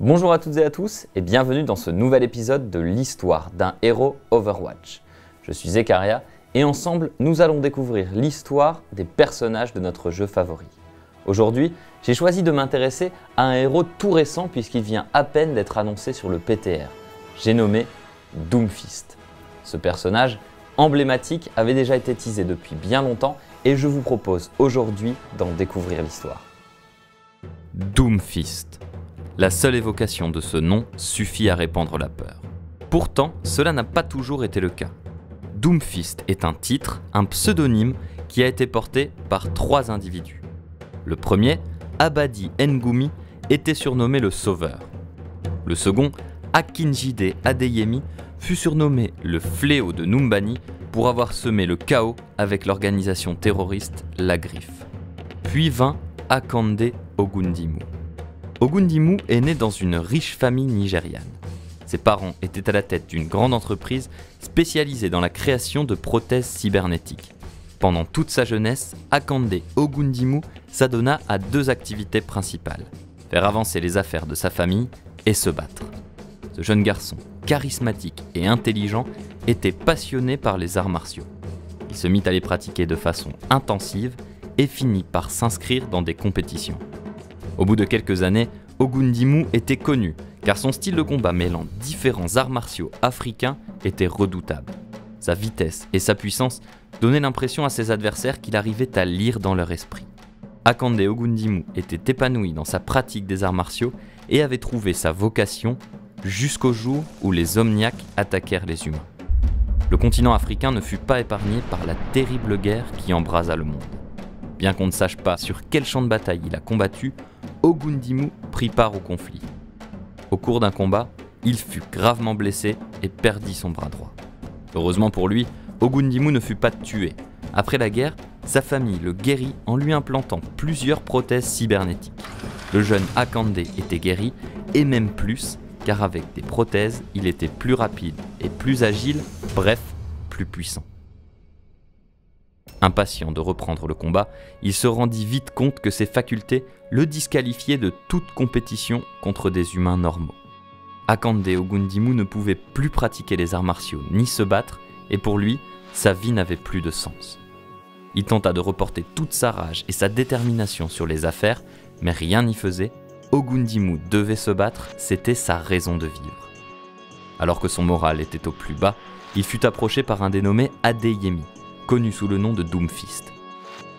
Bonjour à toutes et à tous et bienvenue dans ce nouvel épisode de l'histoire d'un héros Overwatch. Je suis Zekaria et ensemble nous allons découvrir l'histoire des personnages de notre jeu favori. Aujourd'hui, j'ai choisi de m'intéresser à un héros tout récent puisqu'il vient à peine d'être annoncé sur le PTR. J'ai nommé Doomfist. Ce personnage emblématique avait déjà été teasé depuis bien longtemps et je vous propose aujourd'hui d'en découvrir l'histoire. Doomfist. La seule évocation de ce nom suffit à répandre la peur. Pourtant, cela n'a pas toujours été le cas. Doomfist est un titre, un pseudonyme qui a été porté par 3 individus. Le premier, Abadi Ngumi, était surnommé le Sauveur. Le second, Akinjide Adeyemi, fut surnommé le Fléau de Numbani pour avoir semé le chaos avec l'organisation terroriste La Griffe. Puis vint Akande Ogundimu. Ogundimu est né dans une riche famille nigériane. Ses parents étaient à la tête d'une grande entreprise spécialisée dans la création de prothèses cybernétiques. Pendant toute sa jeunesse, Akande Ogundimu s'adonna à 2 activités principales: faire avancer les affaires de sa famille et se battre. Ce jeune garçon, charismatique et intelligent, était passionné par les arts martiaux. Il se mit à les pratiquer de façon intensive et finit par s'inscrire dans des compétitions. Au bout de quelques années, Ogundimu était connu car son style de combat mêlant différents arts martiaux africains était redoutable. Sa vitesse et sa puissance donnaient l'impression à ses adversaires qu'il arrivait à lire dans leur esprit. Akande Ogundimu était épanoui dans sa pratique des arts martiaux et avait trouvé sa vocation jusqu'au jour où les Omniacs attaquèrent les humains. Le continent africain ne fut pas épargné par la terrible guerre qui embrasa le monde. Bien qu'on ne sache pas sur quel champ de bataille il a combattu, Ogundimu prit part au conflit. Au cours d'un combat, il fut gravement blessé et perdit son bras droit. Heureusement pour lui, Ogundimu ne fut pas tué. Après la guerre, sa famille le guérit en lui implantant plusieurs prothèses cybernétiques. Le jeune Akande était guéri, et même plus, car avec des prothèses, il était plus rapide et plus agile, bref, plus puissant. Impatient de reprendre le combat, il se rendit vite compte que ses facultés le disqualifiaient de toute compétition contre des humains normaux. Akande Ogundimu ne pouvait plus pratiquer les arts martiaux ni se battre, et pour lui, sa vie n'avait plus de sens. Il tenta de reporter toute sa rage et sa détermination sur les affaires, mais rien n'y faisait. Ogundimu devait se battre, c'était sa raison de vivre. Alors que son moral était au plus bas, il fut approché par un dénommé Adeyemi, connu sous le nom de Doomfist.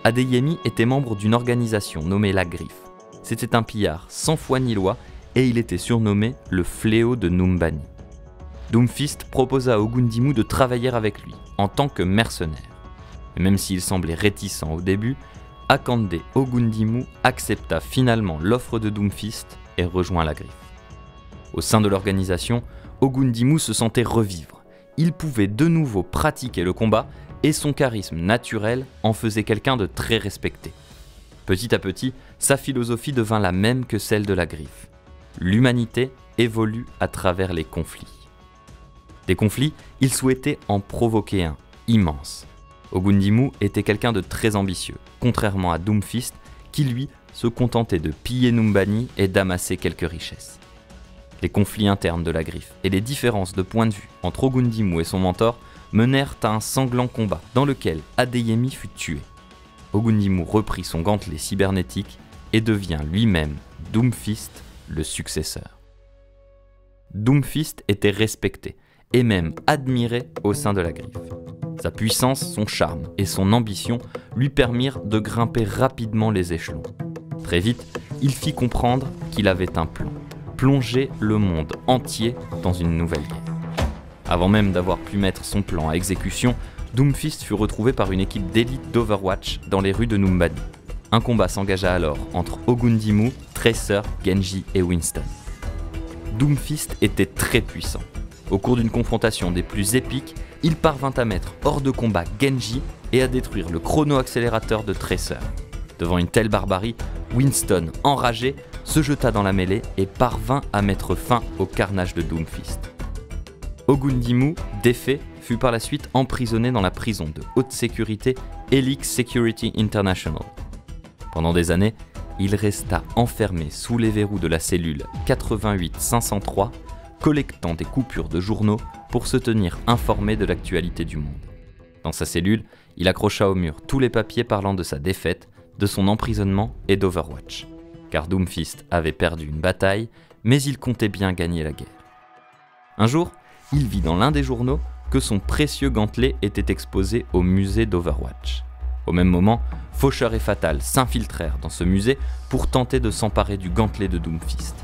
Adeyemi était membre d'une organisation nommée La Griffe. C'était un pillard sans foi ni loi et il était surnommé le Fléau de Numbani. Doomfist proposa à Ogundimu de travailler avec lui en tant que mercenaire. Mais même s'il semblait réticent au début, Akande Ogundimu accepta finalement l'offre de Doomfist et rejoint La Griffe. Au sein de l'organisation, Ogundimu se sentait revivre. Il pouvait de nouveau pratiquer le combat et son charisme naturel en faisait quelqu'un de très respecté. Petit à petit, sa philosophie devint la même que celle de La Griffe. L'humanité évolue à travers les conflits. Des conflits, il souhaitait en provoquer un immense. Ogundimu était quelqu'un de très ambitieux, contrairement à Doomfist, qui lui se contentait de piller Numbani et d'amasser quelques richesses. Les conflits internes de La Griffe et les différences de point de vue entre Ogundimu et son mentor menèrent à un sanglant combat dans lequel Adeyemi fut tué. Ogundimu reprit son gantelet cybernétique et devient lui-même Doomfist, le successeur. Doomfist était respecté et même admiré au sein de La Griffe. Sa puissance, son charme et son ambition lui permirent de grimper rapidement les échelons. Très vite, il fit comprendre qu'il avait un plan: plonger le monde entier dans une nouvelle guerre. Avant même d'avoir pu mettre son plan à exécution, Doomfist fut retrouvé par une équipe d'élite d'Overwatch dans les rues de Numbani. Un combat s'engagea alors entre Ogundimu, Tracer, Genji et Winston. Doomfist était très puissant. Au cours d'une confrontation des plus épiques, il parvint à mettre hors de combat Genji et à détruire le chrono-accélérateur de Tracer. Devant une telle barbarie, Winston, enragé, se jeta dans la mêlée et parvint à mettre fin au carnage de Doomfist. Ogundimu, défait, fut par la suite emprisonné dans la prison de haute sécurité Helix Security International. Pendant des années, il resta enfermé sous les verrous de la cellule 88-503, collectant des coupures de journaux pour se tenir informé de l'actualité du monde. Dans sa cellule, il accrocha au mur tous les papiers parlant de sa défaite, de son emprisonnement et d'Overwatch. Car Doomfist avait perdu une bataille, mais il comptait bien gagner la guerre. Un jour, il vit dans l'un des journaux que son précieux gantelet était exposé au musée d'Overwatch. Au même moment, Faucheur et Fatal s'infiltrèrent dans ce musée pour tenter de s'emparer du gantelet de Doomfist.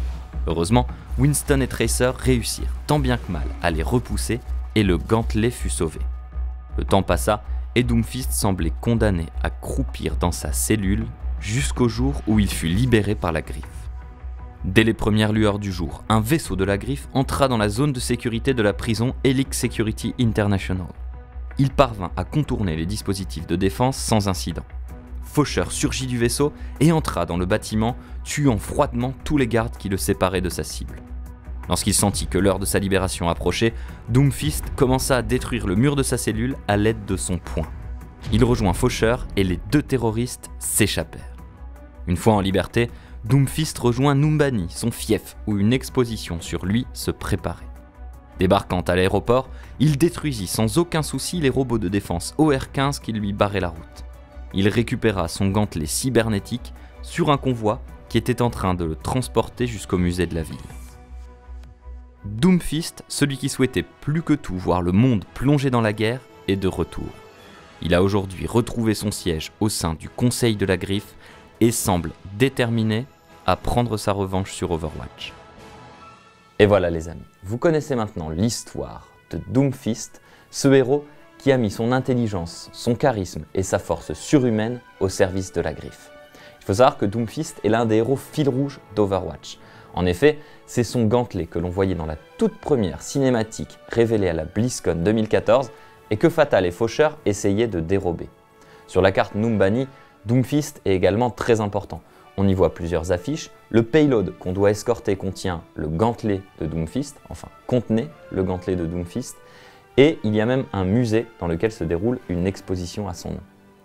Heureusement, Winston et Tracer réussirent tant bien que mal à les repousser et le gantelet fut sauvé. Le temps passa et Doomfist semblait condamné à croupir dans sa cellule jusqu'au jour où il fut libéré par la Griffe. Dès les premières lueurs du jour, un vaisseau de la Griffe entra dans la zone de sécurité de la prison Helix Security International. Il parvint à contourner les dispositifs de défense sans incident. Faucheur surgit du vaisseau et entra dans le bâtiment, tuant froidement tous les gardes qui le séparaient de sa cible. Lorsqu'il sentit que l'heure de sa libération approchait, Doomfist commença à détruire le mur de sa cellule à l'aide de son poing. Il rejoint Faucheur et les deux terroristes s'échappèrent. Une fois en liberté, Doomfist rejoint Numbani, son fief, où une exposition sur lui se préparait. Débarquant à l'aéroport, il détruisit sans aucun souci les robots de défense OR-15 qui lui barraient la route. Il récupéra son gantelet cybernétique sur un convoi qui était en train de le transporter jusqu'au musée de la ville. Doomfist, celui qui souhaitait plus que tout voir le monde plonger dans la guerre, est de retour. Il a aujourd'hui retrouvé son siège au sein du Conseil de la Griffe et semble déterminé à prendre sa revanche sur Overwatch. Et voilà les amis, vous connaissez maintenant l'histoire de Doomfist, ce héros qui a mis son intelligence, son charisme et sa force surhumaine au service de la Griffe. Il faut savoir que Doomfist est l'un des héros fil rouge d'Overwatch. En effet, c'est son gantelet que l'on voyait dans la toute première cinématique révélée à la BlizzCon 2014 et que Fatal et Faucheur essayaient de dérober. Sur la carte Numbani, Doomfist est également très important. On y voit plusieurs affiches. Le payload qu'on doit escorter contient le gantelet de Doomfist, enfin contenait le gantelet de Doomfist, et il y a même un musée dans lequel se déroule une exposition à son nom.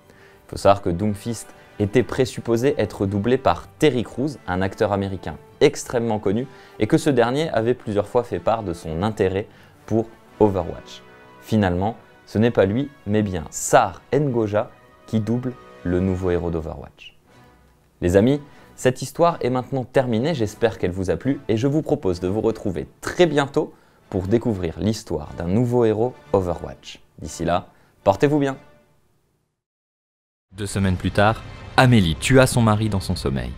Il faut savoir que Doomfist était présupposé être doublé par Terry Crews, un acteur américain extrêmement connu, et que ce dernier avait plusieurs fois fait part de son intérêt pour Overwatch. Finalement, ce n'est pas lui, mais bien Sar Ngoja qui double le nouveau héros d'Overwatch. Les amis, cette histoire est maintenant terminée, j'espère qu'elle vous a plu et je vous propose de vous retrouver très bientôt pour découvrir l'histoire d'un nouveau héros Overwatch. D'ici là, portez-vous bien. 2 semaines plus tard, Amélie tua son mari dans son sommeil.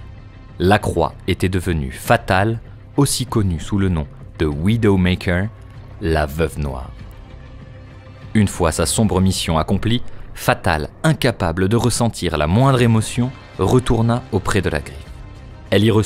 La Croix était devenue Fatale, aussi connue sous le nom de Widowmaker, la Veuve Noire. Une fois sa sombre mission accomplie, Fatale, incapable de ressentir la moindre émotion, retourna auprès de la Griffe. Elle y reçut